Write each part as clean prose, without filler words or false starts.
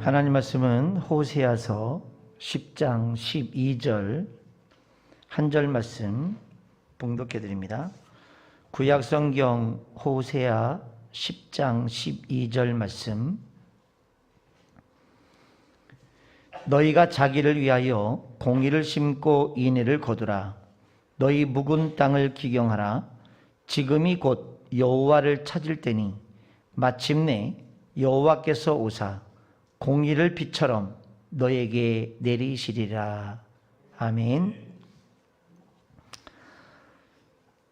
하나님 말씀은 호세아서 10장 12절 한 절 말씀 봉독해 드립니다. 구약성경 호세아 10장 12절 말씀. 너희가 자기를 위하여 공의를 심고 인애를 거두라. 너희 묵은 땅을 기경하라. 지금이 곧 여호와를 찾을 때니 마침내 여호와께서 오사 공의를 빛처럼 너에게 내리시리라. 아멘.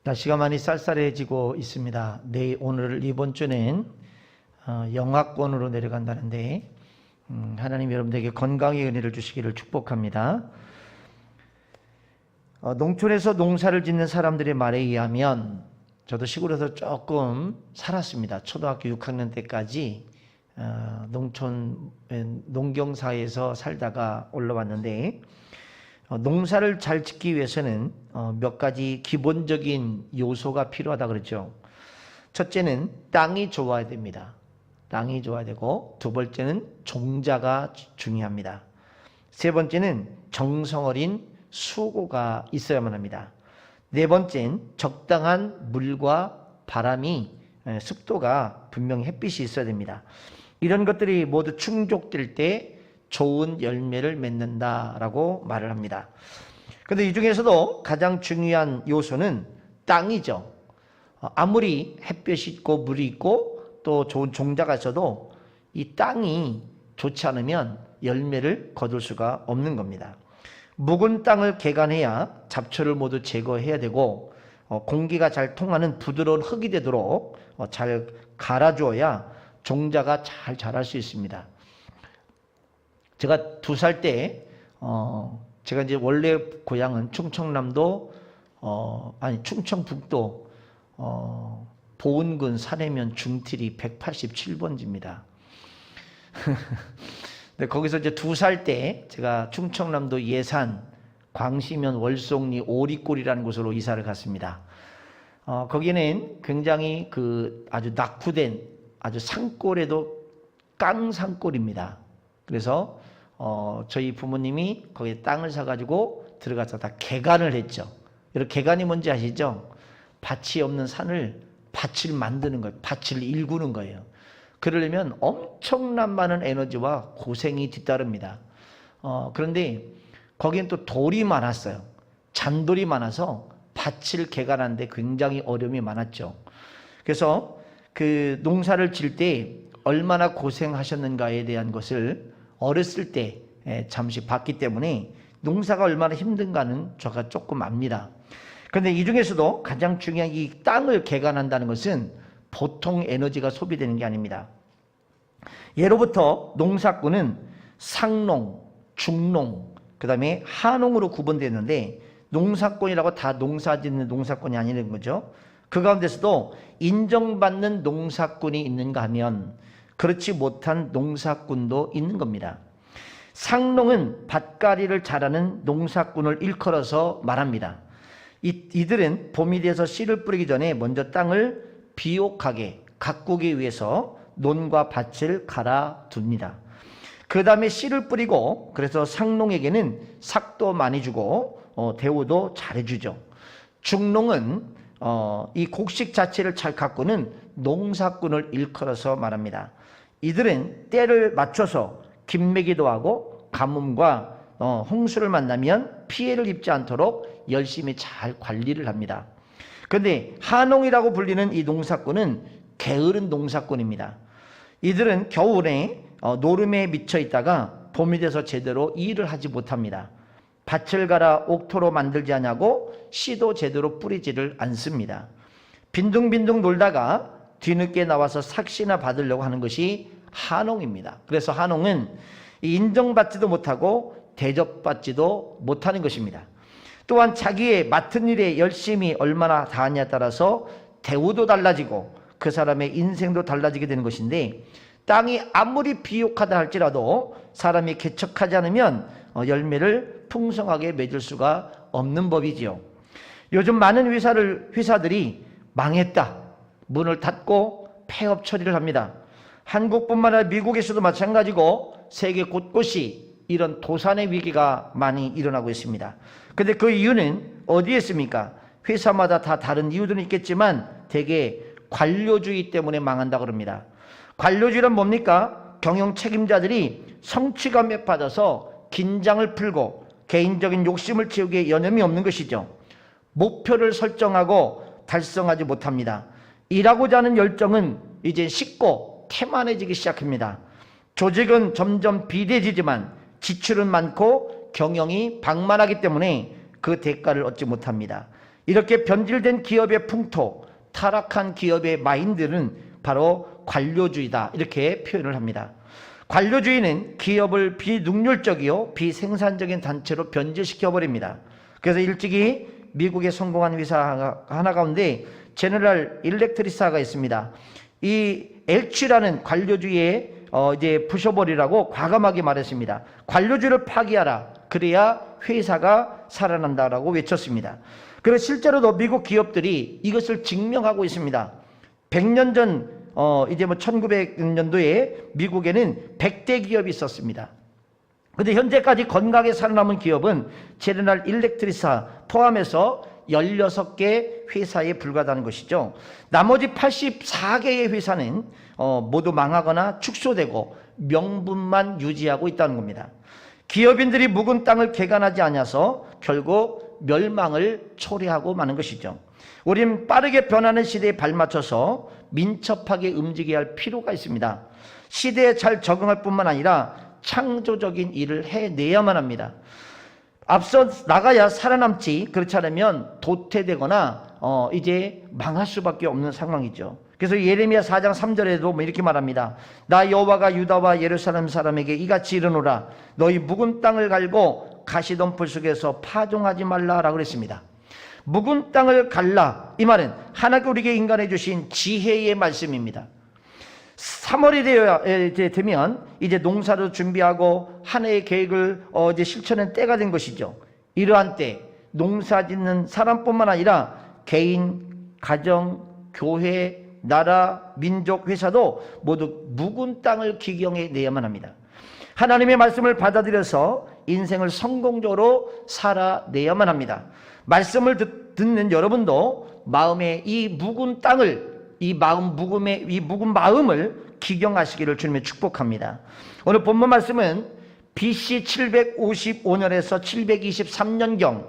날씨가 많이 쌀쌀해지고 있습니다. 오늘 이번 주는 영하권으로 내려간다는데 하나님 여러분들에게 건강의 은혜를 주시기를 축복합니다. 농촌에서 농사를 짓는 사람들의 말에 의하면 저도 시골에서 조금 살았습니다. 초등학교 6학년 때까지 농촌 농경사에서 살다가 올라왔는데 농사를 잘 짓기 위해서는 몇 가지 기본적인 요소가 필요하다 그러죠. 첫째는 땅이 좋아야 됩니다. 땅이 좋아야 되고, 두 번째는 종자가 중요합니다. 세 번째는 정성 어린 수고가 있어야만 합니다. 네 번째는 적당한 물과 바람이, 습도가 분명히 햇빛이 있어야 됩니다. 이런 것들이 모두 충족될 때 좋은 열매를 맺는다라고 말을 합니다. 그런데 이 중에서도 가장 중요한 요소는 땅이죠. 아무리 햇볕이 있고 물이 있고 또 좋은 종자가 있어도 이 땅이 좋지 않으면 열매를 거둘 수가 없는 겁니다. 묵은 땅을 개간해야 잡초를 모두 제거해야 되고, 공기가 잘 통하는 부드러운 흙이 되도록 잘 갈아주어야 종자가 잘 자랄 수 있습니다. 제가 2살 때, 제가 이제 원래 고향은 충청남도, 충청북도, 보은군 사내면 중티리 187번지입니다. 네, 거기서 이제 2살 때 제가 충청남도 예산, 광시면 월송리 오리골이라는 곳으로 이사를 갔습니다. 거기는 굉장히 아주 낙후된 아주 산골에도 깡산골입니다. 그래서 저희 부모님이 거기에 땅을 사가지고 들어가서 다 개간을 했죠. 여러분, 개간이 뭔지 아시죠? 밭이 없는 산을 밭을 만드는 거예요. 밭을 일구는 거예요. 그러려면 엄청난 많은 에너지와 고생이 뒤따릅니다. 그런데 거기엔 또 돌이 많았어요. 잔돌이 많아서 밭을 개간하는데 굉장히 어려움이 많았죠. 그래서 그 농사를 질 때 얼마나 고생하셨는가에 대한 것을 어렸을 때 잠시 봤기 때문에 농사가 얼마나 힘든가는 제가 조금 압니다. 그런데 이 중에서도 가장 중요한 이 땅을 개간한다는 것은 보통 에너지가 소비되는 게 아닙니다. 예로부터 농사꾼은 상농, 중농, 그 다음에 하농으로 구분되는데, 농사꾼이라고 다 농사 짓는 농사꾼이 아니는 거죠. 그 가운데서도 인정받는 농사꾼이 있는가 하면 그렇지 못한 농사꾼도 있는 겁니다. 상농은 밭가리를 잘하는 농사꾼을 일컬어서 말합니다. 이들은 봄이 돼서 씨를 뿌리기 전에 먼저 땅을 비옥하게 가꾸기 위해서 논과 밭을 갈아둡니다. 그 다음에 씨를 뿌리고, 그래서 상농에게는 삭도 많이 주고 대우도 잘해주죠. 중농은 이 곡식 자체를 잘 가꾸는 농사꾼을 일컬어서 말합니다. 이들은 때를 맞춰서 김매기도 하고 가뭄과 홍수를 만나면 피해를 입지 않도록 열심히 잘 관리를 합니다. 그런데 하농이라고 불리는 이 농사꾼은 게으른 농사꾼입니다. 이들은 겨울에 노름에 미쳐 있다가 봄이 돼서 제대로 일을 하지 못합니다. 밭을 갈아 옥토로 만들지 않냐고 씨도 제대로 뿌리지를 않습니다. 빈둥빈둥 놀다가 뒤늦게 나와서 삭시나 받으려고 하는 것이 하농입니다. 그래서 하농은 인정받지도 못하고 대접받지도 못하는 것입니다. 또한 자기의 맡은 일에 열심히 얼마나 다하냐에 따라서 대우도 달라지고 그 사람의 인생도 달라지게 되는 것인데, 땅이 아무리 비옥하다 할지라도 사람이 개척하지 않으면 열매를 풍성하게 맺을 수가 없는 법이지요. 요즘 많은 회사들이 망했다, 문을 닫고 폐업 처리를 합니다. 한국뿐만 아니라 미국에서도 마찬가지고 세계 곳곳이 이런 도산의 위기가 많이 일어나고 있습니다. 근데 그 이유는 어디에 있습니까? 회사마다 다 다른 이유들은 있겠지만 대개 관료주의 때문에 망한다 그럽니다. 관료주의란 뭡니까? 경영 책임자들이 성취감에 빠져서 긴장을 풀고 개인적인 욕심을 채우기에 여념이 없는 것이죠. 목표를 설정하고 달성하지 못합니다. 일하고자 하는 열정은 이제 식고 태만해지기 시작합니다. 조직은 점점 비대해지지만 지출은 많고 경영이 방만하기 때문에 그 대가를 얻지 못합니다. 이렇게 변질된 기업의 풍토, 타락한 기업의 마인드는 바로 관료주의다, 이렇게 표현을 합니다. 관료주의는 기업을 비능률적이요 비생산적인 단체로 변질시켜버립니다. 그래서 일찍이 미국에 성공한 회사 하나 가운데 제너럴 일렉트리사가 있습니다. 이 LG라는 관료주의에 이제 부셔버리라고 과감하게 말했습니다. 관료주의를 파기하라. 그래야 회사가 살아난다라고 외쳤습니다. 그래서 실제로도 미국 기업들이 이것을 증명하고 있습니다. 100년 전 이제 1900년도에 미국에는 100대 기업이 있었습니다. 근데 현재까지 건강하게 살아남은 기업은 제너럴 일렉트리사 포함해서 16개 회사에 불과하다는 것이죠. 나머지 84개의 회사는 모두 망하거나 축소되고 명분만 유지하고 있다는 겁니다. 기업인들이 묵은 땅을 개간하지 않아서 결국 멸망을 초래하고 마는 것이죠. 우린 빠르게 변하는 시대에 발맞춰서 민첩하게 움직여야 할 필요가 있습니다. 시대에 잘 적응할 뿐만 아니라 창조적인 일을 해내야만 합니다. 앞서 나가야 살아남지, 그렇지 않으면 도태되거나 이제 망할 수밖에 없는 상황이죠. 그래서 예레미야 4장 3절에도 이렇게 말합니다. 나 여호와가 유다와 예루살렘 사람에게 이같이 이르노라. 너희 묵은 땅을 갈고 가시덤불 속에서 파종하지 말라라고 그랬습니다. 묵은 땅을 갈라, 이 말은 하나님께 우리에게 인간해 주신 지혜의 말씀입니다. 3월이 되면 이제 농사를 준비하고 한 해의 계획을 이제 실천한 때가 된 것이죠. 이러한 때 농사 짓는 사람뿐만 아니라 개인, 가정, 교회, 나라, 민족, 회사도 모두 묵은 땅을 기경해 내야만 합니다. 하나님의 말씀을 받아들여서 인생을 성공적으로 살아내야만 합니다. 말씀을 듣는 여러분도 마음의 이 묵은 땅을, 이 묵은 마음을 기경하시기를 주님의 축복합니다. 오늘 본문 말씀은 BC 755년에서 723년경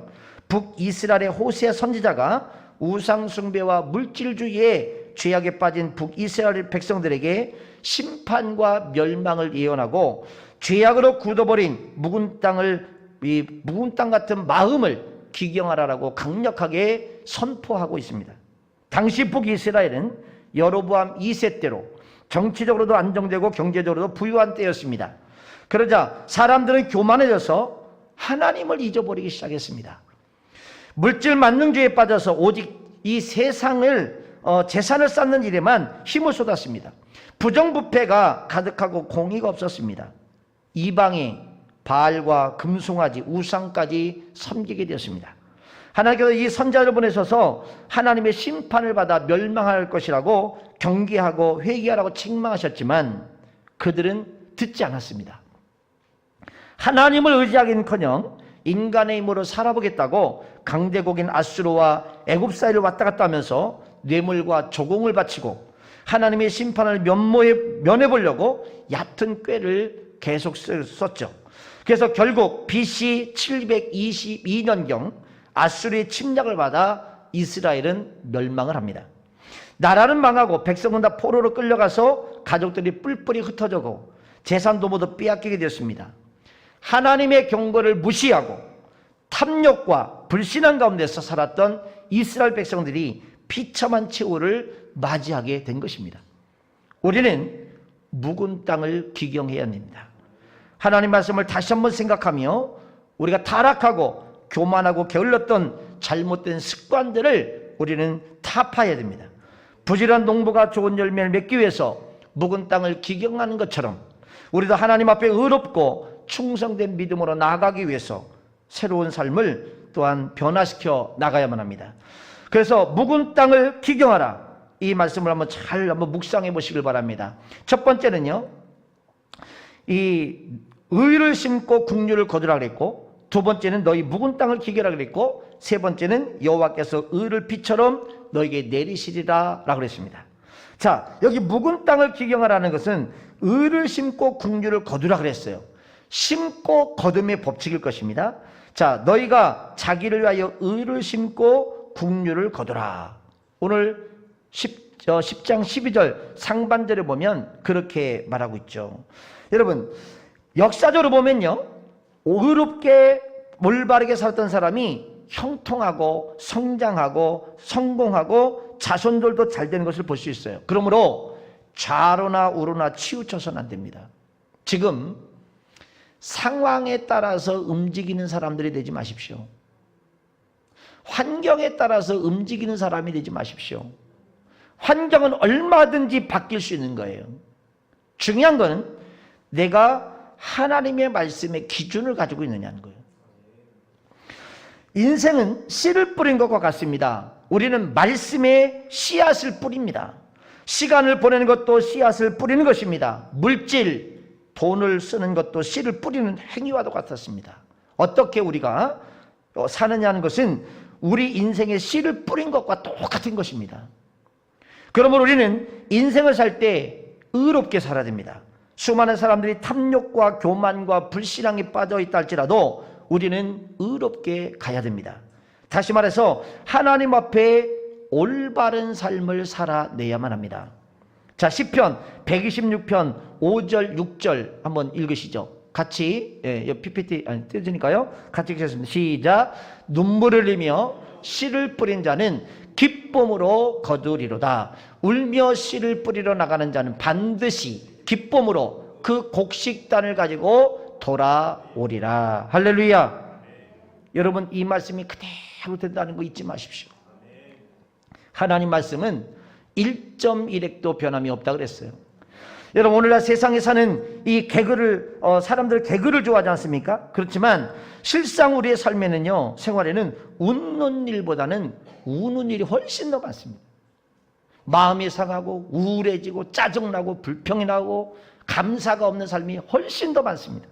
북이스라엘의 호세 선지자가 우상숭배와 물질주의에 죄악에 빠진 북이스라엘 백성들에게 심판과 멸망을 예언하고 죄악으로 굳어버린 묵은 땅 같은 마음을 기경하라라고 강력하게 선포하고 있습니다. 당시 북이스라엘은 여로보암 2세 때로 정치적으로도 안정되고 경제적으로도 부유한 때였습니다. 그러자 사람들은 교만해져서 하나님을 잊어버리기 시작했습니다. 물질 만능주의에 빠져서 오직 이 세상을 재산을 쌓는 일에만 힘을 쏟았습니다. 부정부패가 가득하고 공의가 없었습니다. 이방의 바알과 금송아지, 우상까지 섬기게 되었습니다. 하나님께서 이 선자를 보내셔서 하나님의 심판을 받아 멸망할 것이라고 경계하고 회개하라고 책망하셨지만 그들은 듣지 않았습니다. 하나님을 의지하기는커녕 인간의 힘으로 살아보겠다고 강대국인 아수르와 애굽 사이를 왔다 갔다 하면서 뇌물과 조공을 바치고 하나님의 심판을 면해보려고 얕은 꾀를 계속 썼죠. 그래서 결국 BC 722년경 아수르의 침략을 받아 이스라엘은 멸망을 합니다. 나라는 망하고 백성은 다 포로로 끌려가서 가족들이 뿔뿔이 흩어져고 재산도 모두 빼앗기게 되었습니다. 하나님의 경고를 무시하고 탐욕과 불신앙 가운데서 살았던 이스라엘 백성들이 비참한 최후를 맞이하게 된 것입니다. 우리는 묵은 땅을 기경해야 합니다. 하나님 말씀을 다시 한번 생각하며 우리가 타락하고 교만하고 게을렀던 잘못된 습관들을 우리는 타파해야 됩니다. 부지런한 농부가 좋은 열매를 맺기 위해서 묵은 땅을 기경하는 것처럼 우리도 하나님 앞에 의롭고 충성된 믿음으로 나아가기 위해서 새로운 삶을 또한 변화시켜 나가야만 합니다. 그래서 묵은 땅을 기경하라, 이 말씀을 한번 묵상해 보시길 바랍니다. 첫 번째는요, 이 의를 심고 국류를 거두라 그랬고, 두 번째는 너희 묵은 땅을 기겨라 그랬고, 세 번째는 여호와께서 의를 비처럼 너에게 내리시리라 라고 그랬습니다. 자, 여기 묵은 땅을 기경하라는 것은 의를 심고 국류를 거두라 그랬어요. 심고 거둠의 법칙일 것입니다. 자, 너희가 자기를 위하여 의를 심고 국류를 거두라. 오늘 10장 12절 상반절에 보면 그렇게 말하고 있죠. 여러분, 역사적으로 보면요, 의롭게 올바르게 살았던 사람이 형통하고 성장하고 성공하고 자손들도 잘 되는 것을 볼 수 있어요. 그러므로 좌로나 우로나 치우쳐서는 안 됩니다. 지금 상황에 따라서 움직이는 사람들이 되지 마십시오. 환경에 따라서 움직이는 사람이 되지 마십시오. 환경은 얼마든지 바뀔 수 있는 거예요. 중요한 것은 내가 하나님의 말씀의 기준을 가지고 있느냐는 거예요. 인생은 씨를 뿌린 것과 같습니다. 우리는 말씀의 씨앗을 뿌립니다. 시간을 보내는 것도 씨앗을 뿌리는 것입니다. 물질, 돈을 쓰는 것도 씨를 뿌리는 행위와도 같았습니다. 어떻게 우리가 사느냐는 것은 우리 인생의 씨를 뿌린 것과 똑같은 것입니다. 그러므로 우리는 인생을 살 때 의롭게 살아야 됩니다. 수많은 사람들이 탐욕과 교만과 불신앙에 빠져 있다 할지라도 우리는 의롭게 가야 됩니다. 다시 말해서 하나님 앞에 올바른 삶을 살아내야만 합니다. 자, 시편 126편 5절 6절 한번 읽으시죠. 같이, PPT 띄워지니까요. 같이 읽겠습니다. 시작. 눈물을 흘리며 씨를 뿌린 자는 기쁨으로 거두리로다. 울며 씨를 뿌리러 나가는 자는 반드시 기쁨으로 그 곡식단을 가지고 돌아오리라. 할렐루야. 여러분, 이 말씀이 그대로 된다는 거 잊지 마십시오. 하나님 말씀은 1.1핵도 변함이 없다 그랬어요. 여러분, 오늘날 세상에 사는 이 개그를 사람들 개그를 좋아하지 않습니까? 그렇지만 실상 우리의 삶에는요, 생활에는 웃는 일보다는 우는 일이 훨씬 더 많습니다. 마음이 상하고 우울해지고 짜증나고 불평이 나고 감사가 없는 삶이 훨씬 더 많습니다.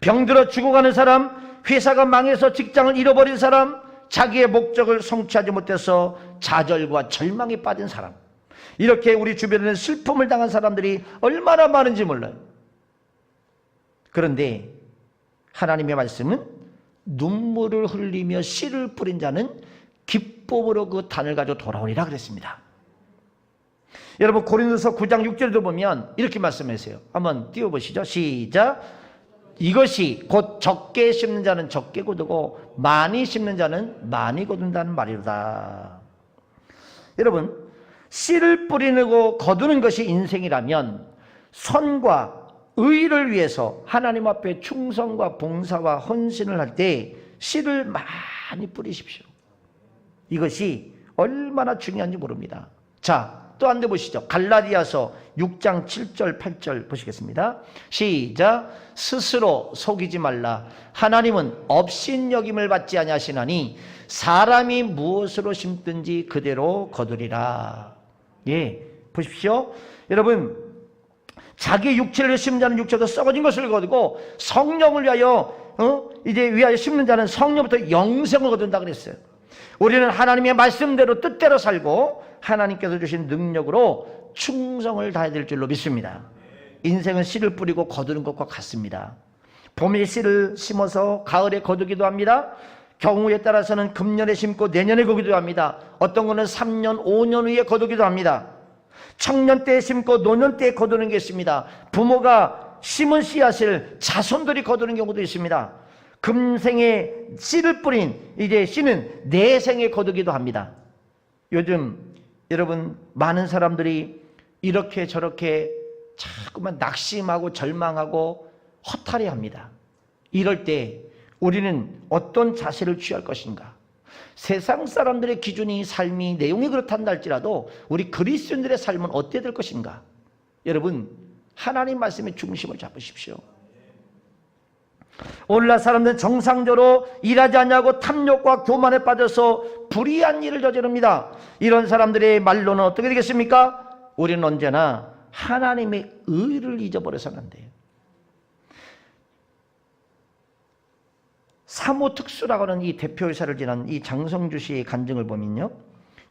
병들어 죽어가는 사람, 회사가 망해서 직장을 잃어버린 사람, 자기의 목적을 성취하지 못해서 좌절과 절망에 빠진 사람, 이렇게 우리 주변에는 슬픔을 당한 사람들이 얼마나 많은지 몰라요. 그런데 하나님의 말씀은 눈물을 흘리며 씨를 뿌린 자는 기쁨으로 그 단을 가지고 돌아오리라 그랬습니다. 여러분, 고린도서 9장 6절에도 보면 이렇게 말씀하세요. 한번 띄워보시죠. 시작. 이것이 곧 적게 심는 자는 적게 거두고 많이 심는 자는 많이 거둔다는 말이로다. 여러분, 씨를 뿌리고 거두는 것이 인생이라면 선과 의를 위해서 하나님 앞에 충성과 봉사와 헌신을 할 때 씨를 많이 뿌리십시오. 이것이 얼마나 중요한지 모릅니다. 자, 또 한 대 보시죠. 갈라디아서 6장 7절 8절 보시겠습니다. 시작. 스스로 속이지 말라. 하나님은 업신여김을 받지 아니하시나니 사람이 무엇으로 심든지 그대로 거두리라. 예, 보십시오. 여러분, 자기 육체를 심는 자는 육체도 썩어진 것을 거두고 성령을 위하여 위하여 심는 자는 성령부터 영생을 거둔다 그랬어요. 우리는 하나님의 말씀대로 뜻대로 살고 하나님께서 주신 능력으로 충성을 다해야 될 줄로 믿습니다. 인생은 씨를 뿌리고 거두는 것과 같습니다. 봄에 씨를 심어서 가을에 거두기도 합니다. 경우에 따라서는 금년에 심고 내년에 거두기도 합니다. 어떤 거는 3년, 5년 후에 거두기도 합니다. 청년 때에 심고 노년 때에 거두는 게 있습니다. 부모가 심은 씨앗을 자손들이 거두는 경우도 있습니다. 금생에 씨를 뿌린 이제 씨는 내생에 거두기도 합니다. 요즘 여러분, 많은 사람들이 이렇게 저렇게 자꾸만 낙심하고 절망하고 허탈해합니다. 이럴 때 우리는 어떤 자세를 취할 것인가? 세상 사람들의 기준이 삶이 내용이 그렇단다 할지라도 우리 그리스도인들의 삶은 어떻게 될 것인가? 여러분, 하나님 말씀의 중심을 잡으십시오. 오늘날 사람들은 정상적으로 일하지 않냐고 탐욕과 교만에 빠져서 불의한 일을 저지릅니다. 이런 사람들의 말로는 어떻게 되겠습니까? 우리는 언제나 하나님의 의를 잊어버려서는 안 돼요. 사모특수라고 하는 이 대표이사를 지낸 이 장성주 씨의 간증을 보면요,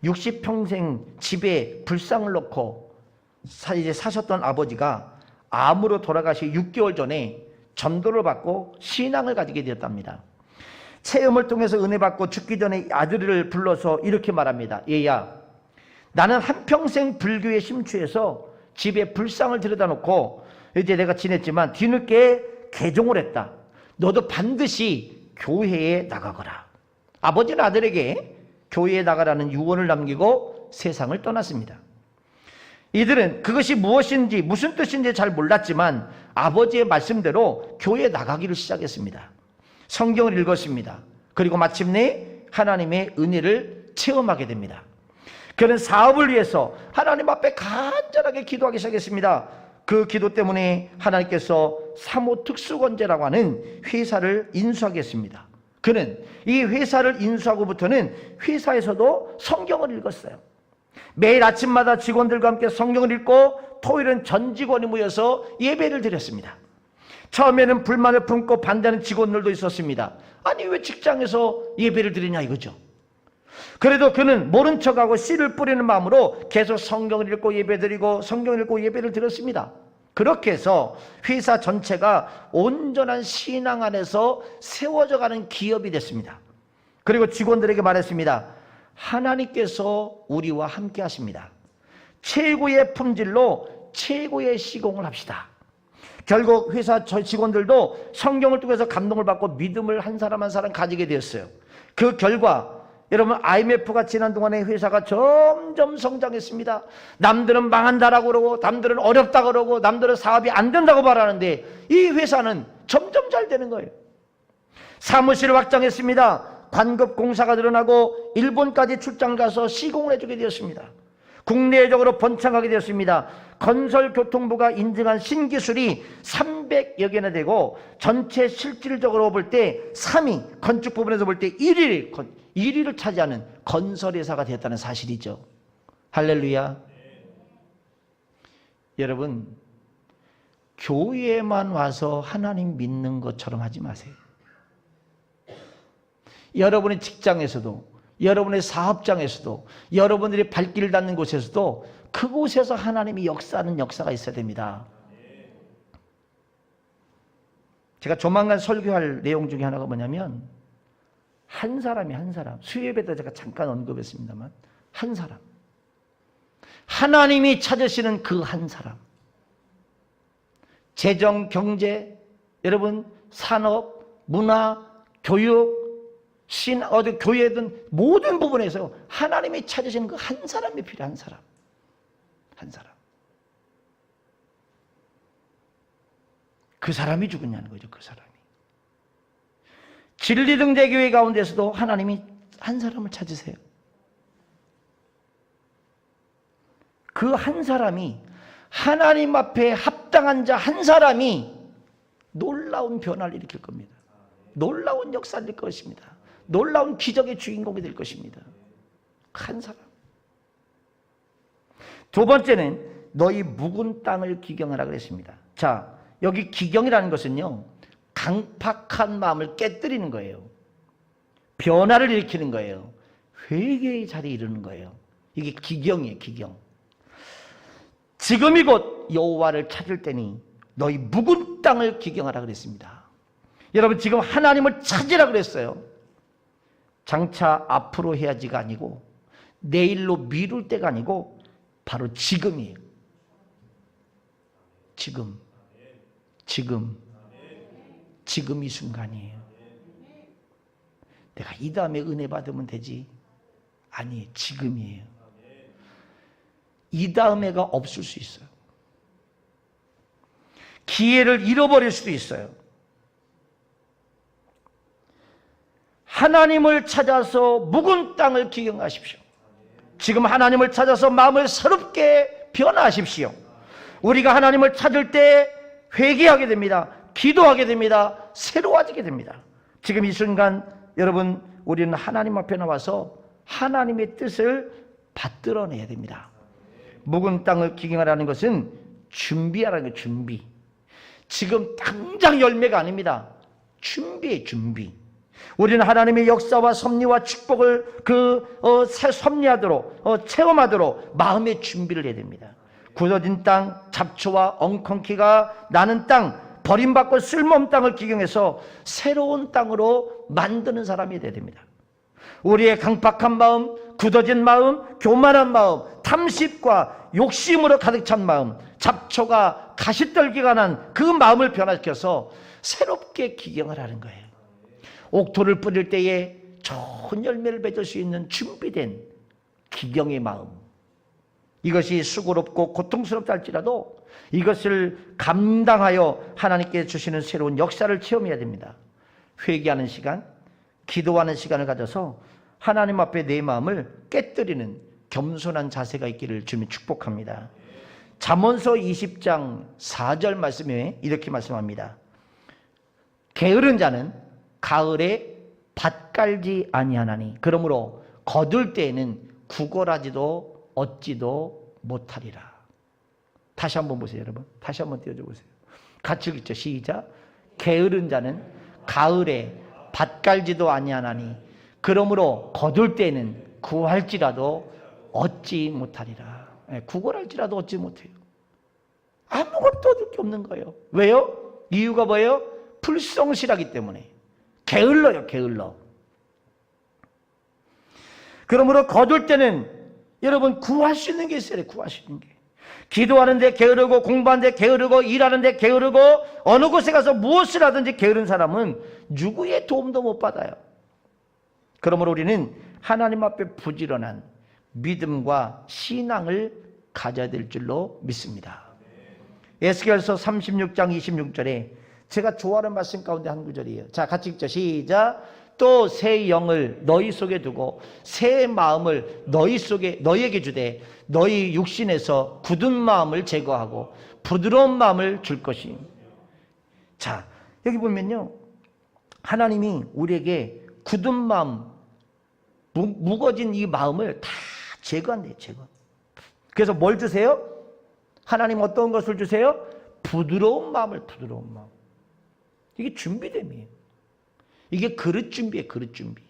60평생 집에 불상을 놓고 이제 사셨던 아버지가 암으로 돌아가시 6개월 전에 전도를 받고 신앙을 가지게 되었답니다. 체험을 통해서 은혜 받고 죽기 전에 아들을 불러서 이렇게 말합니다. 얘야, 나는 한평생 불교에 심취해서 집에 불상을 들여다 놓고 이제 내가 지냈지만 뒤늦게 개종을 했다. 너도 반드시 교회에 나가거라. 아버지는 아들에게 교회에 나가라는 유언을 남기고 세상을 떠났습니다. 이들은 그것이 무엇인지 무슨 뜻인지 잘 몰랐지만 아버지의 말씀대로 교회에 나가기를 시작했습니다. 성경을 읽었습니다. 그리고 마침내 하나님의 은혜를 체험하게 됩니다. 그는 사업을 위해서 하나님 앞에 간절하게 기도하기 시작했습니다. 그 기도 때문에 하나님께서 사모특수건재라고 하는 회사를 인수하게 했습니다. 그는 이 회사를 인수하고부터는 회사에서도 성경을 읽었어요. 매일 아침마다 직원들과 함께 성경을 읽고 토요일은 전 직원이 모여서 예배를 드렸습니다. 처음에는 불만을 품고 반대하는 직원들도 있었습니다. 아니 왜 직장에서 예배를 드리냐 이거죠. 그래도 그는 모른 척하고 씨를 뿌리는 마음으로 계속 성경을 읽고 예배드리고 성경을 읽고 예배를 드렸습니다. 그렇게 해서 회사 전체가 온전한 신앙 안에서 세워져가는 기업이 됐습니다. 그리고 직원들에게 말했습니다. 하나님께서 우리와 함께 하십니다. 최고의 품질로 최고의 시공을 합시다. 결국 회사 직원들도 성경을 통해서 감동을 받고 믿음을 한 사람 한 사람 가지게 되었어요. 그 결과 여러분 IMF가 지난 동안에 회사가 점점 성장했습니다. 남들은 망한다라고 그러고 남들은 어렵다고 그러고 남들은 사업이 안 된다고 말하는데 이 회사는 점점 잘 되는 거예요. 사무실을 확장했습니다. 관급 공사가 늘어나고 일본까지 출장 가서 시공을 해주게 되었습니다. 국내적으로 번창하게 되었습니다. 건설교통부가 인증한 신기술이 300여 개나 되고 전체 실질적으로 볼 때 3위, 건축 부분에서 볼 때 1위를 차지하는 건설회사가 되었다는 사실이죠. 할렐루야. 여러분, 교회에만 와서 하나님 믿는 것처럼 하지 마세요. 여러분의 직장에서도, 여러분의 사업장에서도, 여러분들이 발길을 닿는 곳에서도 그곳에서 하나님이 역사하는 역사가 있어야 됩니다. 제가 조만간 설교할 내용 중에 하나가 뭐냐면 한 사람 수요예배때 제가 잠깐 언급했습니다만 한 사람, 하나님이 찾으시는 그 한 사람, 재정, 경제, 여러분 산업, 문화, 교육, 어디 교회든 모든 부분에서 하나님이 찾으시는 그 한 사람이 필요한 사람. 한 사람. 그 사람이 누구냐는 거죠. 그 사람이. 진리등대교회 가운데서도 하나님이 한 사람을 찾으세요. 그 한 사람이 하나님 앞에 합당한 자 한 사람이 놀라운 변화를 일으킬 겁니다. 놀라운 역사를 일으킬 것입니다. 놀라운 기적의 주인공이 될 것입니다. 한 사람. 두 번째는 너희 묵은 땅을 기경하라 그랬습니다. 자, 여기 기경이라는 것은요, 강팍한 마음을 깨뜨리는 거예요. 변화를 일으키는 거예요. 회개의 자리에 이르는 거예요. 이게 기경이에요. 기경. 지금이 곧 여호와를 찾을 때니 너희 묵은 땅을 기경하라 그랬습니다. 여러분, 지금 하나님을 찾으라 그랬어요. 장차 앞으로 해야지가 아니고 내일로 미룰 때가 아니고 바로 지금이에요. 지금 이 순간이에요. 내가 이 다음에 은혜 받으면 되지. 아니에요. 지금이에요. 이 다음에가 없을 수 있어요. 기회를 잃어버릴 수도 있어요. 하나님을 찾아서 묵은 땅을 기경하십시오. 지금 하나님을 찾아서 마음을 새롭게 변화하십시오. 우리가 하나님을 찾을 때 회개하게 됩니다. 기도하게 됩니다. 새로워지게 됩니다. 지금 이 순간 여러분, 우리는 하나님 앞에 나와서 하나님의 뜻을 받들어내야 됩니다. 묵은 땅을 기경하라는 것은 준비하라는 거예요. 준비. 지금 당장 열매가 아닙니다. 준비예요. 준비. 우리는 하나님의 역사와 섭리와 축복을 섭리하도록 체험하도록 마음의 준비를 해야 됩니다. 굳어진 땅, 잡초와 엉겅퀴가 나는 땅, 버림받고 쓸모없는 땅을 기경해서 새로운 땅으로 만드는 사람이 되어야 됩니다. 우리의 강팍한 마음, 굳어진 마음, 교만한 마음, 탐심과 욕심으로 가득 찬 마음, 잡초가 가시떨기가 난 그 마음을 변화시켜서 새롭게 기경을 하는 거예요. 옥토를 뿌릴 때에 좋은 열매를 맺을 수 있는 준비된 기경의 마음, 이것이 수고롭고 고통스럽다 할지라도 이것을 감당하여 하나님께 주시는 새로운 역사를 체험해야 됩니다. 회개하는 시간, 기도하는 시간을 가져서 하나님 앞에 내 마음을 깨뜨리는 겸손한 자세가 있기를 주님 축복합니다. 잠언서 20장 4절 말씀에 이렇게 말씀합니다. 게으른 자는 가을에 밭 깔지 아니하나니 그러므로 거둘 때에는 구걸하지도 얻지도 못하리라. 다시 한번 보세요, 여러분. 다시 한번 띄워줘 보세요. 같이 읽죠. 시작. 게으른 자는 가을에 밭 깔지도 아니하나니 그러므로 거둘 때에는 구할지라도 얻지 못하리라. 구걸할지라도 얻지 못해요. 아무것도 얻을 게 없는 거예요. 왜요? 이유가 뭐예요? 불성실하기 때문에. 게을러요, 게을러. 그러므로 거둘 때는 여러분 구할 수 있는 게 있어야 돼요. 구할 수 있는 게. 기도하는데 게으르고 공부하는데 게으르고 일하는데 게으르고 어느 곳에 가서 무엇을 하든지 게으른 사람은 누구의 도움도 못 받아요. 그러므로 우리는 하나님 앞에 부지런한 믿음과 신앙을 가져야 될 줄로 믿습니다. 에스겔서 36장 26절에 제가 좋아하는 말씀 가운데 한 구절이에요. 자, 같이 읽죠. 시작. 또 새 영을 너희 속에 두고 새 마음을 너희에게 주되 너희 육신에서 굳은 마음을 제거하고 부드러운 마음을 줄 것임. 자, 여기 보면요, 하나님이 우리에게 굳은 마음, 무거진 이 마음을 다 제거한대요. 제거. 그래서 뭘 주세요? 하나님 어떤 것을 주세요? 부드러운 마음을. 부드러운 마음. 이게 준비됨이에요. 이게 그릇 준비예요. 그릇 준비.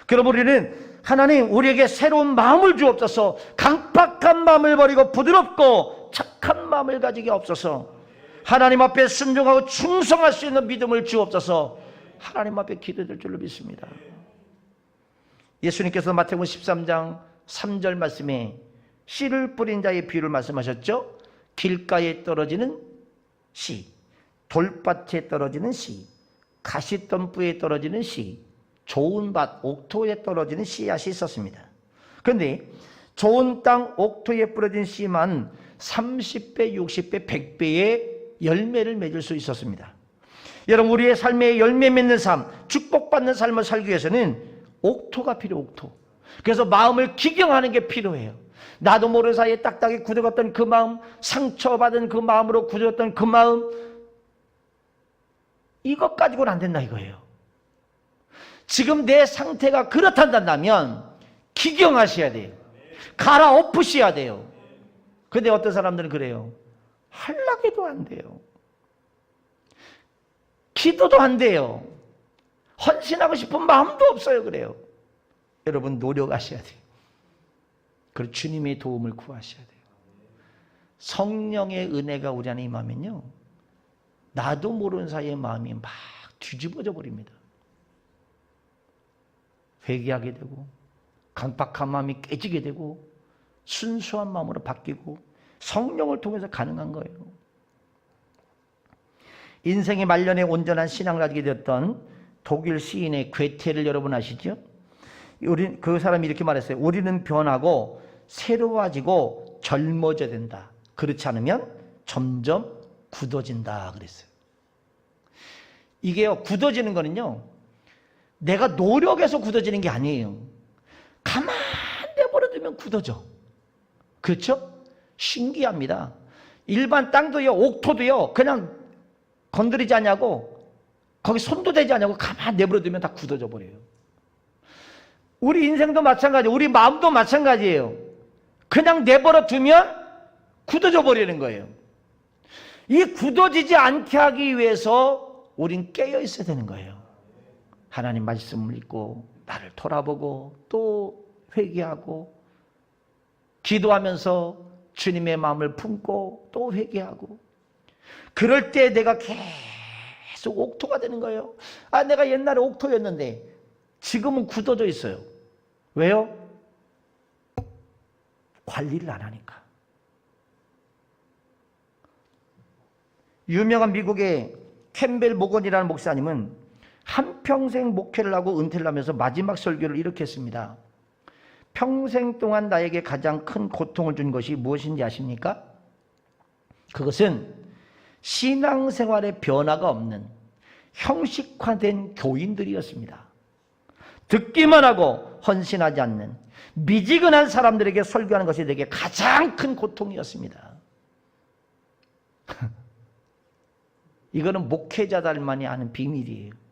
그럼 우리는 하나님 우리에게 새로운 마음을 주옵소서. 강팍한 마음을 버리고 부드럽고 착한 마음을 가지게 없어서 하나님 앞에 순종하고 충성할 수 있는 믿음을 주옵소서. 하나님 앞에 기도될 줄로 믿습니다. 예수님께서 마태복음 13장 3절 말씀에 씨를 뿌린 자의 비유를 말씀하셨죠. 길가에 떨어지는 씨, 돌밭에 떨어지는 씨, 가시덤불에 떨어지는 씨, 좋은 밭, 옥토에 떨어지는 씨앗이 있었습니다. 그런데 좋은 땅, 옥토에 뿌려진 씨만 30배, 60배, 100배의 열매를 맺을 수 있었습니다. 여러분, 우리의 삶에 열매 맺는 삶, 축복받는 삶을 살기 위해서는 옥토가 필요해요. 옥토. 그래서 마음을 기경하는 게 필요해요. 나도 모르는 사이에 딱딱이 굳어갔던 그 마음, 상처받은 그 마음으로 굳어갔던 그 마음, 이것 가지고는 안 된다 이거예요. 지금 내 상태가 그렇단다면 기경하셔야 돼요. 갈아엎으셔야 돼요. 그런데 어떤 사람들은 그래요. 한락에도 안 돼요. 기도도 안 돼요. 헌신하고 싶은 마음도 없어요. 그래요. 여러분 노력하셔야 돼요. 그리고 주님의 도움을 구하셔야 돼요. 성령의 은혜가 우리 안에 임하면요, 나도 모르는 사이에 마음이 막 뒤집어져 버립니다. 회개하게 되고 강팍한 마음이 깨지게 되고 순수한 마음으로 바뀌고 성령을 통해서 가능한 거예요. 인생의 말년에 온전한 신앙을 가지게 되었던 독일 시인의 괴테를 여러분 아시죠? 그 사람이 이렇게 말했어요. 우리는 변하고 새로워지고 젊어져야 된다. 그렇지 않으면 점점 굳어진다 그랬어요. 이게요, 굳어지는 거는요, 내가 노력해서 굳어지는 게 아니에요. 가만 내버려두면 굳어져. 그렇죠? 신기합니다. 일반 땅도요, 옥토도요, 그냥 건드리지 않냐고, 거기 손도 대지 않냐고 가만 내버려두면 다 굳어져 버려요. 우리 인생도 마찬가지예요. 우리 마음도 마찬가지예요. 그냥 내버려두면 굳어져 버리는 거예요. 이 굳어지지 않게 하기 위해서 우린 깨어 있어야 되는 거예요. 하나님 말씀을 읽고 나를 돌아보고 또 회개하고 기도하면서 주님의 마음을 품고 또 회개하고 그럴 때 내가 계속 옥토가 되는 거예요. 내가 옛날에 옥토였는데 지금은 굳어져 있어요. 왜요? 관리를 안 하니까. 유명한 미국의 캠벨 모건이라는 목사님은 한평생 목회를 하고 은퇴를 하면서 마지막 설교를 이렇게 했습니다. 평생 동안 나에게 가장 큰 고통을 준 것이 무엇인지 아십니까? 그것은 신앙생활의 변화가 없는 형식화된 교인들이었습니다. 듣기만 하고 헌신하지 않는 미지근한 사람들에게 설교하는 것이 내게 가장 큰 고통이었습니다. 이거는 목회자들만이 아는 비밀이에요.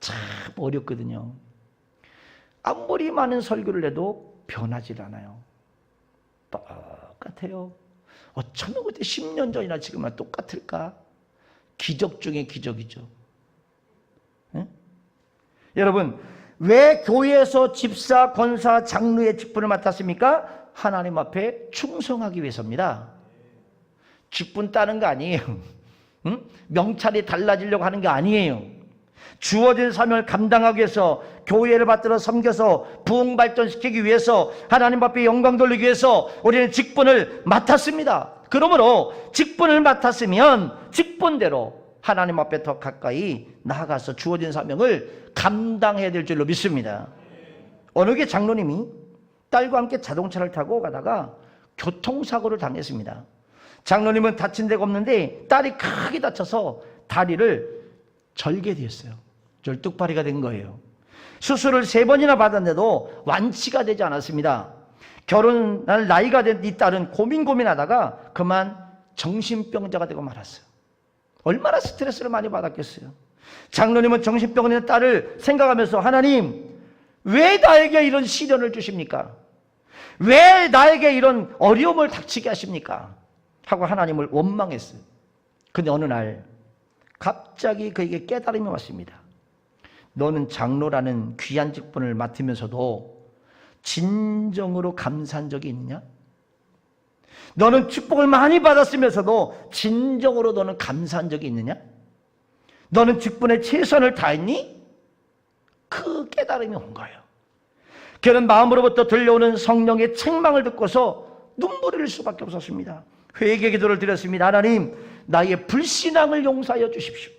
참 어렵거든요. 아무리 많은 설교를 해도 변하질 않아요. 똑같아요. 어쩌면 그때 10년 전이나 지금이나 똑같을까? 기적 중에 기적이죠. 네? 여러분, 왜 교회에서 집사, 권사, 장로의 직분을 맡았습니까? 하나님 앞에 충성하기 위해서입니다. 직분 따는 거 아니에요. 응? 명찰이 달라지려고 하는 게 아니에요. 주어진 사명을 감당하기 위해서 교회를 받들어 섬겨서 부흥 발전시키기 위해서 하나님 앞에 영광 돌리기 위해서 우리는 직분을 맡았습니다. 그러므로 직분을 맡았으면 직분대로 하나님 앞에 더 가까이 나아가서 주어진 사명을 감당해야 될 줄로 믿습니다. 어느 게 장로님이 딸과 함께 자동차를 타고 가다가 교통사고를 당했습니다. 장로님은 다친 데가 없는데 딸이 크게 다쳐서 다리를 절개되었어요. 절뚝발이가 된 거예요. 수술을 3번이나 받았는데도 완치가 되지 않았습니다. 결혼할 나이가 된 이 딸은 고민하다가 그만 정신병자가 되고 말았어요. 얼마나 스트레스를 많이 받았겠어요. 장로님은 정신병 있는 딸을 생각하면서 하나님, 왜 나에게 이런 시련을 주십니까? 왜 나에게 이런 어려움을 닥치게 하십니까? 하고 하나님을 원망했어요. 근데 어느 날 갑자기 그에게 깨달음이 왔습니다. 너는 장로라는 귀한 직분을 맡으면서도 진정으로 감사한 적이 있느냐? 너는 축복을 많이 받았으면서도 진정으로 너는 감사한 적이 있느냐? 너는 직분에 최선을 다했니? 그 깨달음이 온 거예요. 그는 마음으로부터 들려오는 성령의 책망을 듣고서 눈물을 흘릴 수밖에 없었습니다. 회개 기도를 드렸습니다. 하나님, 나의 불신앙을 용서하여 주십시오.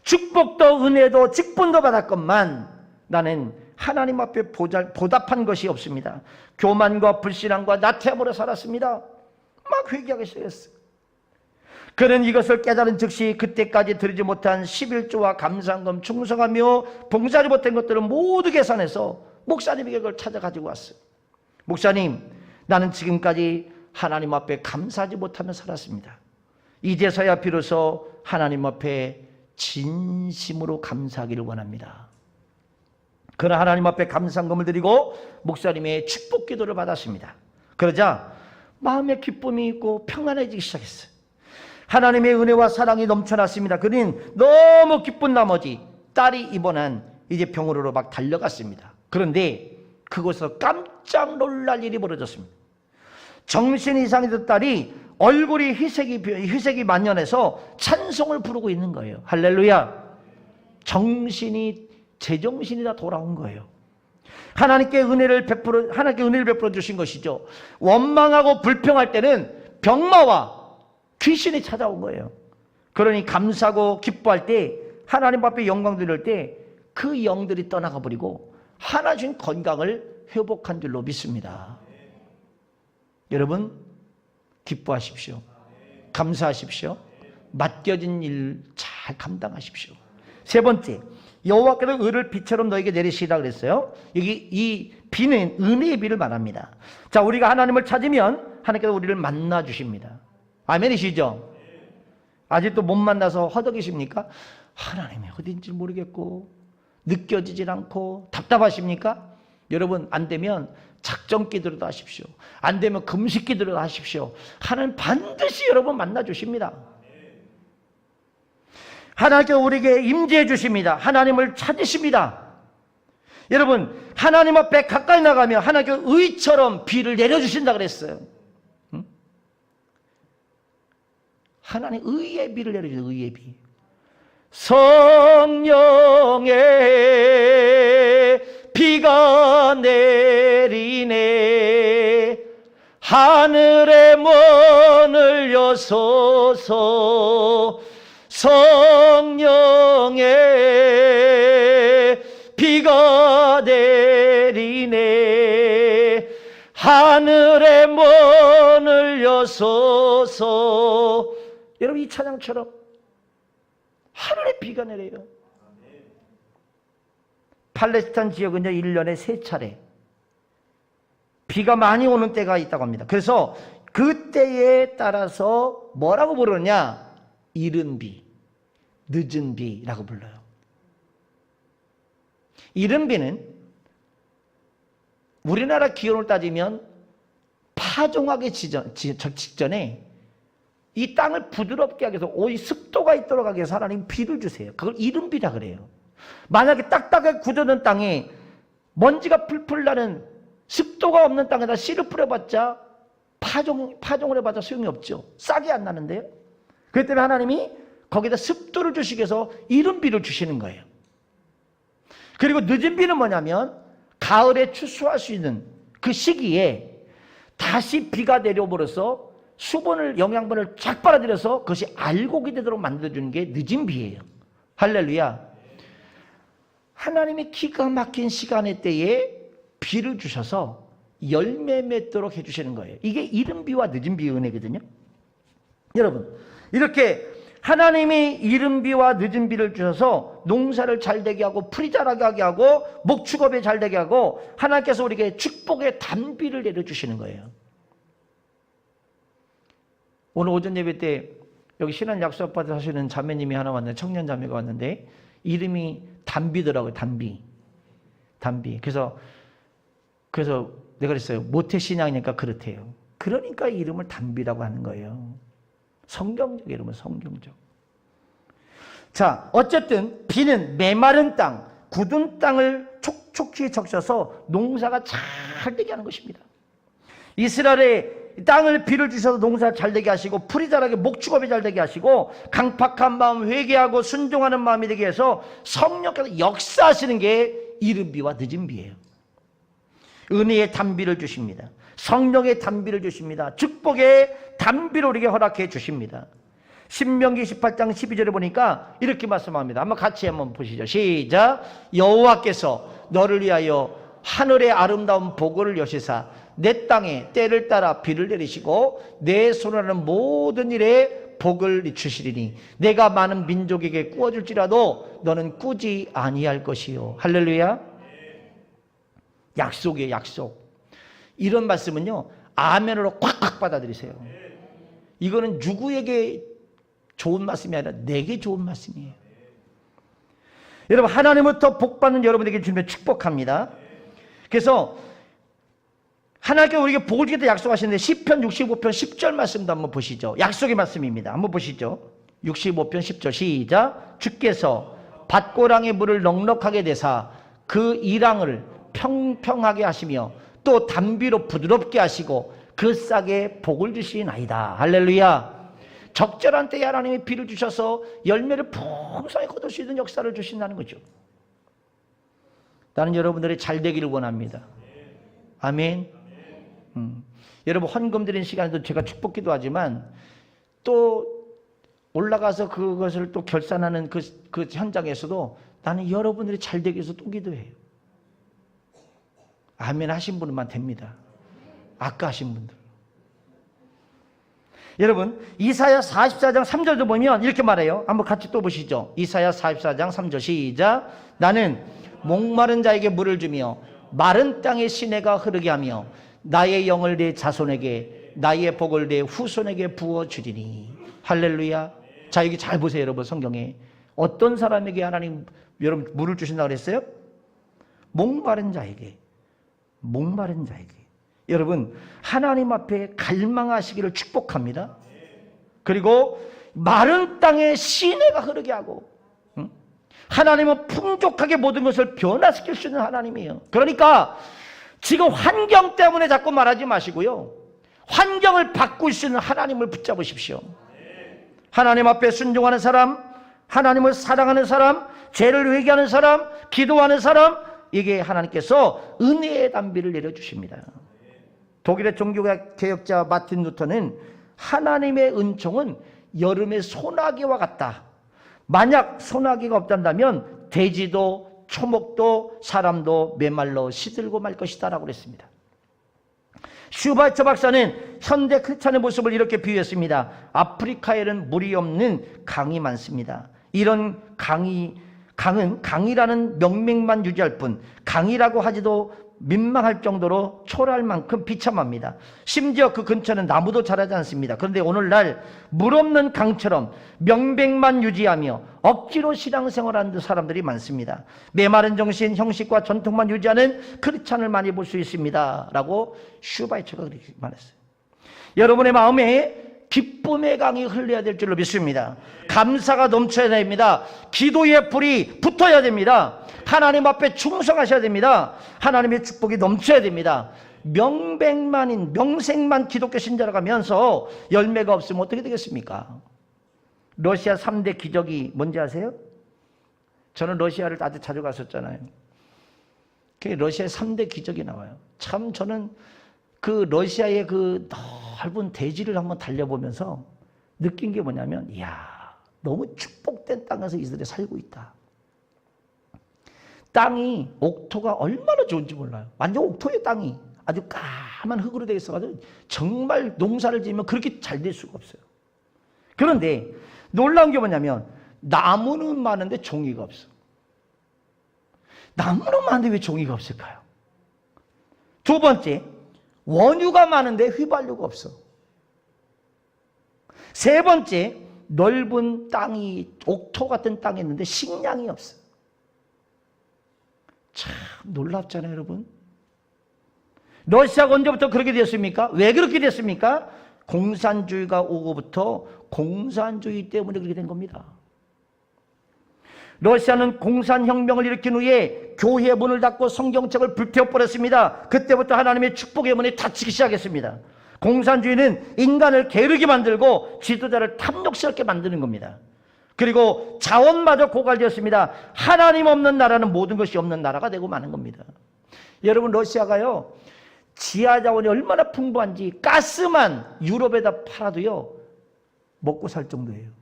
축복도 은혜도 직분도 받았건만 나는 하나님 앞에 보답한 것이 없습니다. 교만과 불신앙과 나태함으로 살았습니다. 막 회개하기 시작했어요. 그는 이것을 깨달은 즉시 그때까지 드리지 못한 11조와 감사한금, 충성하며 봉사하지 못한 것들을 모두 계산해서 목사님에게 그걸 찾아가지고 왔어요. 목사님, 나는 지금까지 하나님 앞에 감사하지 못하며 살았습니다. 이제서야 비로소 하나님 앞에 진심으로 감사하기를 원합니다. 그러나 하나님 앞에 감사한금을 드리고 목사님의 축복 기도를 받았습니다. 그러자 마음에 기쁨이 있고 평안해지기 시작했어요. 하나님의 은혜와 사랑이 넘쳐났습니다. 그는 너무 기쁜 나머지 딸이 입원한 이제 병원으로 막 달려갔습니다. 그런데 그곳에서 깜짝 놀랄 일이 벌어졌습니다. 정신 이상이 든 딸이 얼굴이 희색이 만연해서 찬송을 부르고 있는 거예요. 할렐루야. 제정신이 다 돌아온 거예요. 하나님께 은혜를 베풀어 주신 것이죠. 원망하고 불평할 때는 병마와 귀신이 찾아온 거예요. 그러니 감사하고 기뻐할 때, 하나님 앞에 영광 드릴 때 그 영들이 떠나가 버리고 하나 주신 건강을 회복한 줄로 믿습니다. 여러분, 기뻐하십시오. 감사하십시오. 맡겨진 일 잘 감당하십시오. 세 번째, 여호와께서 의를 비처럼 너에게 내리시라 그랬어요. 여기 이 비는 은혜의 비를 말합니다. 자, 우리가 하나님을 찾으면 하나님께서 우리를 만나 주십니다. 아멘이시죠? 아직도 못 만나서 허덕이십니까? 하나님이 어딘지 모르겠고 느껴지질 않고 답답하십니까? 여러분, 안 되면 작정 기도라도 하십시오. 안 되면 금식 기도라도 하십시오. 하나님 반드시 여러분 만나 주십니다. 하나님께서 우리에게 임재해 주십니다. 하나님을 찾으십니다. 여러분, 하나님 앞에 가까이 나가면 하나님께서 의처럼 비를 내려주신다 그랬어요. 하나님 의의 비를 내려주세요. 의의 비. 성령의 비가 내리네. 하늘의 문을 여소서. 성령의 비가 내리네. 하늘의 문을 여소서. 여러분, 이 찬양처럼 하늘에 비가 내려요. 팔레스타인 지역은요 1년에 3차례 비가 많이 오는 때가 있다고 합니다. 그래서 그 때에 따라서 뭐라고 부르느냐? 이른 비, 늦은 비라고 불러요. 이른 비는 우리나라 기온을 따지면 파종하기 직전에 이 땅을 부드럽게 하기 위해서 오히 습도가 있도록 하기 위해서 하나님 비를 주세요. 그걸 이른 비라 그래요. 만약에 딱딱하게 굳어진 땅에 먼지가 풀풀 나는 습도가 없는 땅에다 씨를 뿌려봤자 파종을 해봤자 소용이 없죠. 싹이 안 나는데요. 그렇기 때문에 하나님이 거기다 습도를 주시기 위해서 이른 비를 주시는 거예요. 그리고 늦은 비는 뭐냐면 가을에 추수할 수 있는 그 시기에 다시 비가 내려버려서 수분을, 영양분을 쫙 빨아들여서 그것이 알곡이 되도록 만들어주는 게 늦은 비예요. 할렐루야. 하나님이 기가 막힌 시간의 때에 비를 주셔서 열매 맺도록 해주시는 거예요. 이게 이른 비와 늦은 비의 은혜거든요. 여러분, 이렇게 하나님이 이른 비와 늦은 비를 주셔서 농사를 잘 되게 하고 풀이 자라게 하고 목축업에 잘 되게 하고 하나님께서 우리에게 축복의 단비를 내려주시는 거예요. 오늘 오전 예배 때 여기 신안 약수아파트 사시는 자매님이 하나 왔는데, 청년 자매가 왔는데 이름이 단비더라고요. 단비. 그래서 내가 그랬어요. 모태신앙이니까 그렇대요. 그러니까 이름을 단비라고 하는 거예요. 성경적 이름은 성경적. 자, 어쨌든 비는 메마른 땅, 굳은 땅을 촉촉히 적셔서 농사가 잘 되게 하는 것입니다. 이스라엘의 땅을 비를 주셔서 농사 잘 되게 하시고 풀이 자라게 목축업이 잘 되게 하시고 강팍한 마음, 회개하고 순종하는 마음이 되게 해서 성령께서 역사하시는 게 이른 비와 늦은 비예요. 은혜의 단비를 주십니다. 성령의 단비를 주십니다. 축복의 단비를 우리에게 허락해 주십니다. 신명기 18장 12절에 보니까 이렇게 말씀합니다. 한번 같이 한번 보시죠. 시작. 여호와께서 너를 위하여 하늘의 아름다운 복을 여시사 내 땅에 때를 따라 비를 내리시고 내 손을 하는 모든 일에 복을 주시리니 내가 많은 민족에게 꾸어줄지라도 너는 꾸지 아니할 것이요. 할렐루야. 약속이에요. 약속. 이런 말씀은요 아멘으로 콱콱 받아들이세요. 이거는 누구에게 좋은 말씀이 아니라 내게 좋은 말씀이에요. 여러분, 하나님부터 복받는 여러분에게 주면 축복합니다. 그래서 하나님께서 우리에게 복을 주겠다 약속하시는데 시편 65편 10절 말씀도 한번 보시죠. 약속의 말씀입니다. 한번 보시죠. 65편 10절 시작. 주께서 밭고랑의 물을 넉넉하게 내사 그 이랑을 평평하게 하시며 또 단비로 부드럽게 하시고 그 싹에 복을 주시나이다. 할렐루야. 적절한 때에 하나님이 비를 주셔서 열매를 풍성히 거둘 수 있는 역사를 주신다는 거죠. 나는 여러분들이 잘 되기를 원합니다. 아멘. 여러분, 헌금 드리는 시간에도 제가 축복 기도하지만 또 올라가서 그것을 또 결산하는 그 현장에서도 나는 여러분들이 잘 되기 위해서 또 기도해요. 아멘 하신 분만 됩니다. 아까 하신 분들. 여러분, 이사야 44장 3절도 보면 이렇게 말해요. 한번 같이 또 보시죠. 이사야 44장 3절 시작. 나는 목마른 자에게 물을 주며 마른 땅에 시내가 흐르게 하며 나의 영을 내 자손에게 나의 복을 내 후손에게 부어주리니. 할렐루야. 자, 여기 잘 보세요. 여러분, 성경에 어떤 사람에게 하나님 여러분 물을 주신다고 그랬어요? 목마른 자에게. 목마른 자에게. 여러분, 하나님 앞에 갈망하시기를 축복합니다. 그리고 마른 땅에 시내가 흐르게 하고, 하나님은 풍족하게 모든 것을 변화시킬 수 있는 하나님이에요. 그러니까 지금 환경 때문에 자꾸 말하지 마시고요, 환경을 바꿀 수 있는 하나님을 붙잡으십시오. 하나님 앞에 순종하는 사람, 하나님을 사랑하는 사람, 죄를 회개하는 사람, 기도하는 사람, 이게 하나님께서 은혜의 담비를 내려주십니다. 독일의 종교개혁자 마틴 루터는 하나님의 은총은 여름의 소나기와 같다. 만약 소나기가 없단다면 돼지도 초목도 사람도 메말라 시들고 말 것이다 라고 그랬습니다. 슈바이처 박사는 현대 크리스찬의 모습을 이렇게 비유했습니다. 아프리카에는 물이 없는 강이 많습니다. 이런 강은 강이라는 명맥만 유지할 뿐 강이라고 하지도 민망할 정도로 초라할 만큼 비참합니다. 심지어 그 근처는 나무도 자라지 않습니다. 그런데 오늘날 물 없는 강처럼 명백만 유지하며 억지로 신앙생활하는 사람들이 많습니다. 메마른 정신, 형식과 전통만 유지하는 크리스찬을 많이 볼 수 있습니다 라고 슈바이처가 그렇게 말했어요. 여러분의 마음에 기쁨의 강이 흘러야 될 줄로 믿습니다. 감사가 넘쳐야 됩니다. 기도의 불이 붙어야 됩니다. 하나님 앞에 충성하셔야 됩니다. 하나님의 축복이 넘쳐야 됩니다. 명색만 기독교 신자라고 하면서 열매가 없으면 어떻게 되겠습니까? 러시아 3대 기적이 뭔지 아세요? 저는 러시아를 아주 자주 갔었잖아요. 러시아의 3대 기적이 나와요. 참 저는 그 러시아의 그 넓은 대지를 한번 달려보면서 느낀 게 뭐냐면, 이야, 너무 축복된 땅에서 이들이 살고 있다. 땅이 옥토가 얼마나 좋은지 몰라요. 완전 옥토의 땅이 아주 까만 흙으로 되어 있어가지고 정말 농사를 지으면 그렇게 잘 될 수가 없어요. 그런데 놀라운 게 뭐냐면 나무는 많은데 종이가 없어. 나무는 많은데 왜 종이가 없을까요? 두 번째, 원유가 많은데 휘발유가 없어. 세 번째, 넓은 땅이 옥토 같은 땅이 있는데 식량이 없어. 참 놀랍잖아요, 여러분. 러시아가 언제부터 그렇게 됐습니까? 왜 그렇게 됐습니까? 공산주의가 오고부터 공산주의 때문에 그렇게 된 겁니다. 러시아는 공산혁명을 일으킨 후에 교회 문을 닫고 성경책을 불태워버렸습니다. 그때부터 하나님의 축복의 문이 닫히기 시작했습니다. 공산주의는 인간을 게으르게 만들고 지도자를 탐욕스럽게 만드는 겁니다. 그리고 자원마저 고갈되었습니다. 하나님 없는 나라는 모든 것이 없는 나라가 되고 마는 겁니다. 여러분, 러시아가요, 지하 자원이 얼마나 풍부한지 가스만 유럽에다 팔아도요 먹고 살 정도예요.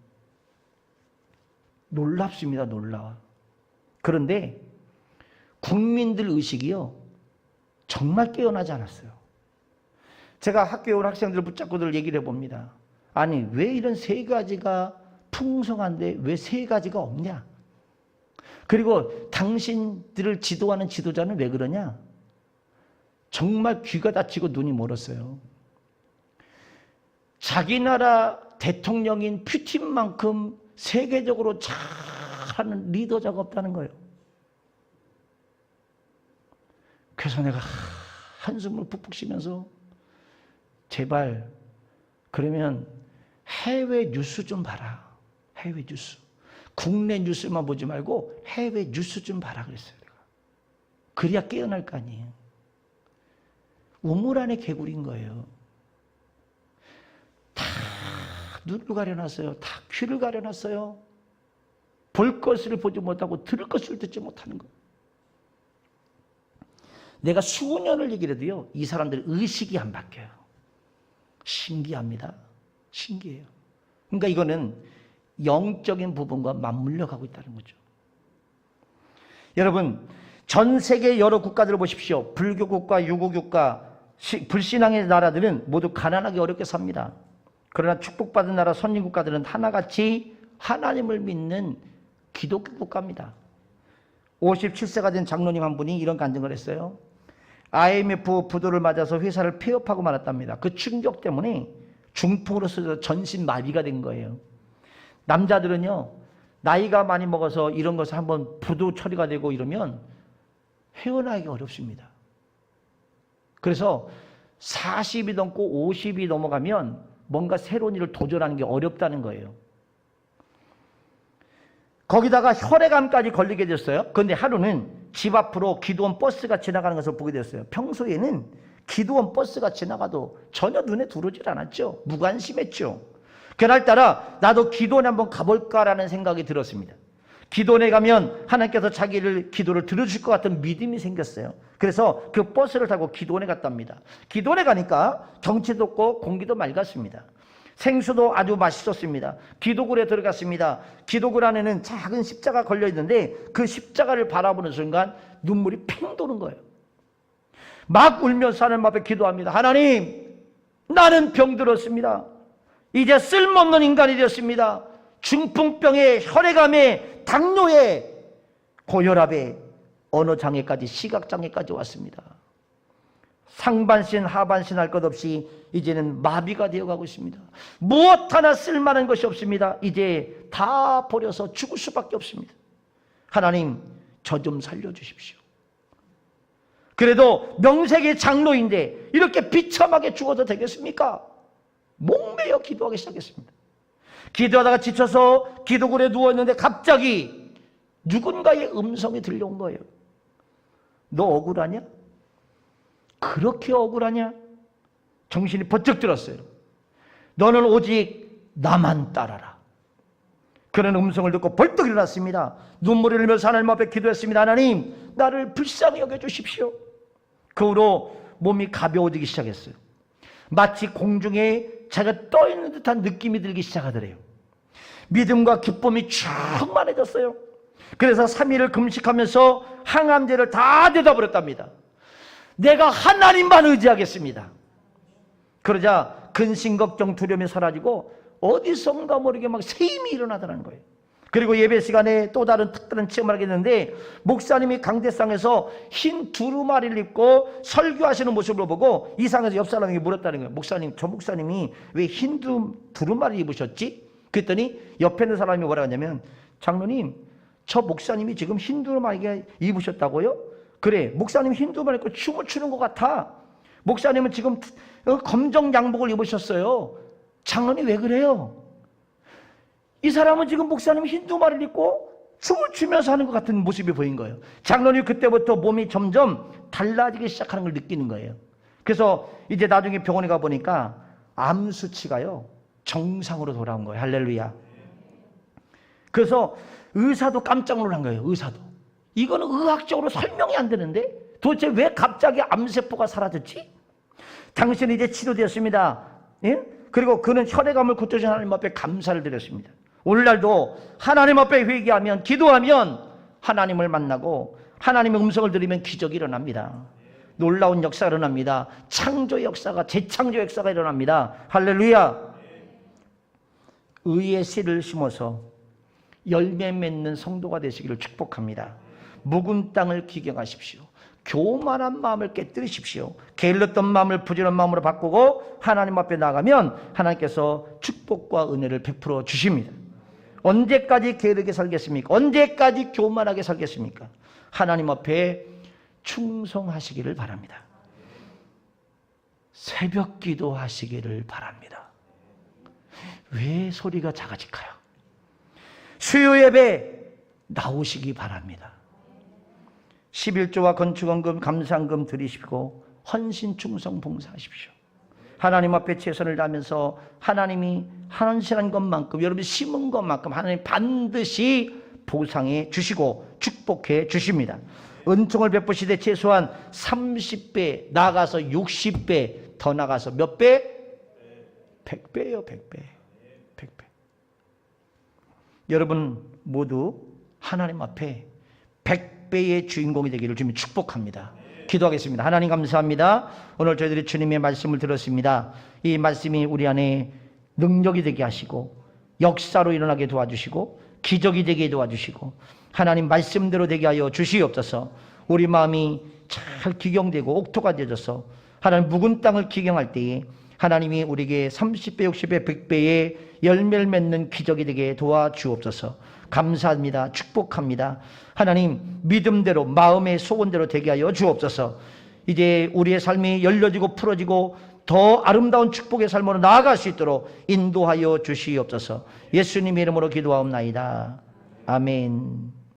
놀랍습니다. 놀라워. 그런데 국민들 의식이요 정말 깨어나지 않았어요. 제가 학교에 온 학생들을 붙잡고들 얘기를 해봅니다. 아니, 왜 이런 세 가지가 풍성한데 왜 세 가지가 없냐? 그리고 당신들을 지도하는 지도자는 왜 그러냐? 정말 귀가 다치고 눈이 멀었어요. 자기 나라 대통령인 푸틴만큼 세계적으로 잘하는 리더자가 없다는 거예요. 그래서 내가 한숨을 푹푹 쉬면서 제발 그러면 해외 뉴스 좀 봐라. 해외 뉴스. 국내 뉴스만 보지 말고 해외 뉴스 좀 봐라 그랬어요. 내가. 그래야 깨어날 거 아니에요. 우물 안에 개구리인 거예요. 다 눈을 가려놨어요. 다 귀를 가려놨어요. 볼 것을 보지 못하고 들을 것을 듣지 못하는 거예요. 내가 수년을 얘기를 해도요, 이 사람들 의식이 안 바뀌어요. 신기합니다. 신기해요. 그러니까 이거는 영적인 부분과 맞물려 가고 있다는 거죠. 여러분, 전 세계 여러 국가들을 보십시오. 불교국가, 유교국가, 불신앙의 나라들은 모두 가난하게 어렵게 삽니다. 그러나 축복받은 나라 선진국가들은 하나같이 하나님을 믿는 기독교 국가입니다. 57세가 된 장로님 한 분이 이런 간증을 했어요. IMF 부도를 맞아서 회사를 폐업하고 말았답니다. 그 충격 때문에 중풍으로서 전신 마비가 된 거예요. 남자들은요, 나이가 많이 먹어서 이런 것을 한번 부도 처리가 되고 이러면 헤어나기 어렵습니다. 그래서 40이 넘고 50이 넘어가면 뭔가 새로운 일을 도전하는 게 어렵다는 거예요. 거기다가 혈액암까지 걸리게 됐어요. 그런데 하루는 집 앞으로 기도원 버스가 지나가는 것을 보게 됐어요. 평소에는 기도원 버스가 지나가도 전혀 눈에 들어오질 않았죠. 무관심했죠. 그날따라 나도 기도원에 한번 가볼까라는 생각이 들었습니다. 기도원에 가면 하나님께서 자기를 기도를 들어줄 것 같은 믿음이 생겼어요. 그래서 그 버스를 타고 기도원에 갔답니다. 기도원에 가니까 경치도 없고 공기도 맑았습니다. 생수도 아주 맛있었습니다. 기도굴에 들어갔습니다. 기도굴 안에는 작은 십자가 걸려 있는데 그 십자가를 바라보는 순간 눈물이 핑 도는 거예요. 막 울면서 하나님 앞에 기도합니다. 하나님, 나는 병들었습니다. 이제 쓸모없는 인간이 되었습니다. 중풍병에, 혈액암에, 당뇨에, 고혈압에, 언어장애까지, 시각장애까지 왔습니다. 상반신 하반신 할 것 없이 이제는 마비가 되어가고 있습니다. 무엇 하나 쓸만한 것이 없습니다. 이제 다 버려서 죽을 수밖에 없습니다. 하나님, 저 좀 살려주십시오. 그래도 명색의 장로인데 이렇게 비참하게 죽어도 되겠습니까? 목매어 기도하기 시작했습니다. 기도하다가 지쳐서 기도굴에 누워있는데 갑자기 누군가의 음성이 들려온 거예요. 너 억울하냐? 그렇게 억울하냐? 정신이 번쩍 들었어요. 너는 오직 나만 따라라. 그런 음성을 듣고 벌떡 일어났습니다. 눈물을 흘리면서 하나님 앞에 기도했습니다. 하나님, 나를 불쌍히 여겨주십시오. 그 후로 몸이 가벼워지기 시작했어요. 마치 공중에 자기가 떠있는 듯한 느낌이 들기 시작하더래요. 믿음과 기쁨이 충만해졌어요. 그래서 3일을 금식하면서 항암제를 다 내다버렸답니다. 내가 하나님만 의지하겠습니다. 그러자 근심 걱정 두려움이 사라지고 어디선가 모르게 막 새 힘이 일어나더라는 거예요. 그리고 예배 시간에 또 다른 특별한 체험을 하겠는데 목사님이 강대상에서 흰 두루마리를 입고 설교하시는 모습을 보고 이상해서 옆 사람에게 물었다는 거예요. 목사님, 저 목사님이 왜 흰 두루마리 입으셨지? 그랬더니 옆에 있는 사람이 뭐라고 하냐면, 장로님, 저 목사님이 지금 흰 두루마리 입으셨다고요? 그래, 목사님 흰 두루마리 입고 춤을 추는 것 같아. 목사님은 지금 검정 양복을 입으셨어요. 장로님 왜 그래요? 이 사람은 지금 목사님 흰 두루마리를 입고 춤을 추면서 하는 것 같은 모습이 보인 거예요. 장로님 그때부터 몸이 점점 달라지기 시작하는 걸 느끼는 거예요. 그래서 이제 나중에 병원에 가보니까 암 수치가요 정상으로 돌아온 거예요. 할렐루야. 그래서 의사도 깜짝 놀란 거예요. 의사도 이거는 의학적으로 설명이 안 되는데 도대체 왜 갑자기 암세포가 사라졌지? 당신은 이제 치료되었습니다. 예? 그리고 그는 혈액암을 고쳐주신 하나님 앞에 감사를 드렸습니다. 오늘날도 하나님 앞에 회개하면, 기도하면 하나님을 만나고 하나님의 음성을 들으면 기적이 일어납니다. 놀라운 역사가 일어납니다. 창조 역사가, 재창조 역사가 일어납니다. 할렐루야. 의의 씨를 심어서 열매 맺는 성도가 되시기를 축복합니다. 묵은 땅을 기경하십시오. 교만한 마음을 깨뜨리십시오. 게을렀던 마음을 부지런한 마음으로 바꾸고 하나님 앞에 나가면 하나님께서 축복과 은혜를 베풀어 주십니다. 언제까지 게으르게 살겠습니까? 언제까지 교만하게 살겠습니까? 하나님 앞에 충성하시기를 바랍니다. 새벽 기도하시기를 바랍니다. 왜 소리가 작아질까요? 수요 예배 나오시기 바랍니다. 11조와 건축원금, 감사금 드리시고 헌신 충성 봉사하십시오. 하나님 앞에 최선을 다하면서 하나님이 헌신한 것만큼, 여러분이 심은 것만큼 하나님 반드시 보상해 주시고 축복해 주십니다. 은총을 베푸시되 최소한 30배, 나가서 60배, 더 나가서 몇 배? 100배요. 100배. 100배. 여러분 모두 하나님 앞에 100배의 주인공이 되기를 주님 축복합니다. 기도하겠습니다. 하나님 감사합니다. 오늘 저희들이 주님의 말씀을 들었습니다. 이 말씀이 우리 안에 능력이 되게 하시고 역사로 일어나게 도와주시고 기적이 되게 도와주시고 하나님 말씀대로 되게 하여 주시옵소서. 우리 마음이 잘 기경되고 옥토가 되어져서 하나님 묵은 땅을 기경할 때에 하나님이 우리에게 30배, 60배, 100배의 열매를 맺는 기적이 되게 도와주옵소서. 감사합니다. 축복합니다. 하나님 믿음대로 마음의 소원대로 되게 하여 주옵소서. 이제 우리의 삶이 열려지고 풀어지고 더 아름다운 축복의 삶으로 나아갈 수 있도록 인도하여 주시옵소서. 예수님의 이름으로 기도하옵나이다. 아멘.